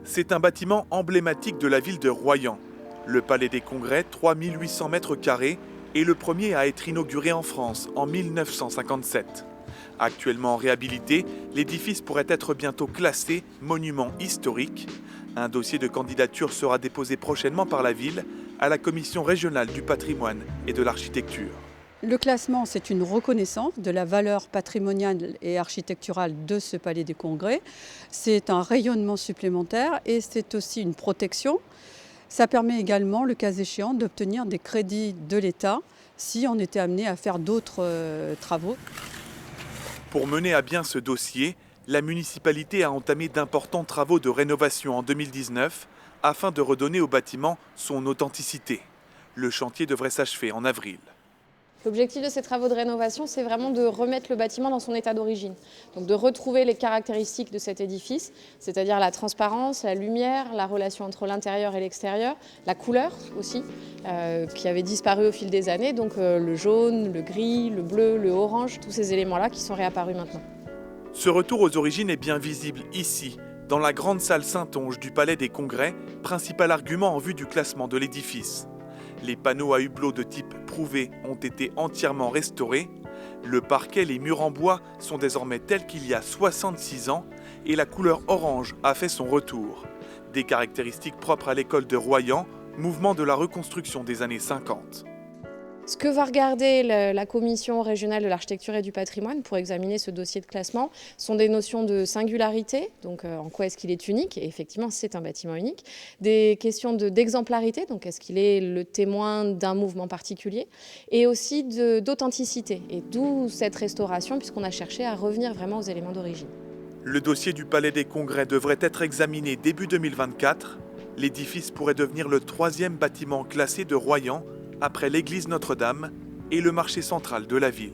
C'est un bâtiment emblématique de la ville de Royan. Le Palais des Congrès, 3800 mètres carrés, est le premier à être inauguré en France en 1957. Actuellement réhabilité, l'édifice pourrait être bientôt classé monument historique. Un dossier de candidature sera déposé prochainement par la ville à la Commission régionale du patrimoine et de l'architecture. Le classement, c'est une reconnaissance de la valeur patrimoniale et architecturale de ce palais des Congrès. C'est un rayonnement supplémentaire et c'est aussi une protection. Ça permet également, le cas échéant, d'obtenir des crédits de l'État si on était amené à faire d'autres travaux. Pour mener à bien ce dossier, la municipalité a entamé d'importants travaux de rénovation en 2019 afin de redonner au bâtiment son authenticité. Le chantier devrait s'achever en avril. L'objectif de ces travaux de rénovation, c'est vraiment de remettre le bâtiment dans son état d'origine. Donc de retrouver les caractéristiques de cet édifice, c'est-à-dire la transparence, la lumière, la relation entre l'intérieur et l'extérieur, la couleur aussi, qui avait disparu au fil des années. Donc le jaune, le gris, le bleu, le orange, tous ces éléments-là qui sont réapparus maintenant. Ce retour aux origines est bien visible ici, dans la grande salle Saintonge du Palais des Congrès, principal argument en vue du classement de l'édifice. Les panneaux à hublots de type prouvé ont été entièrement restaurés. Le parquet, les murs en bois sont désormais tels qu'il y a 66 ans et la couleur orange a fait son retour. Des caractéristiques propres à l'école de Royan, mouvement de la reconstruction des années 50. Ce que va regarder la Commission régionale de l'architecture et du patrimoine pour examiner ce dossier de classement sont des notions de singularité, donc en quoi est-ce qu'il est unique, et effectivement c'est un bâtiment unique, des questions d'exemplarité, donc est-ce qu'il est le témoin d'un mouvement particulier, et aussi d'authenticité, et d'où cette restauration puisqu'on a cherché à revenir vraiment aux éléments d'origine. Le dossier du Palais des Congrès devrait être examiné début 2024. L'édifice pourrait devenir le 3e bâtiment classé de Royan, après l'église Notre-Dame et le marché central de la ville.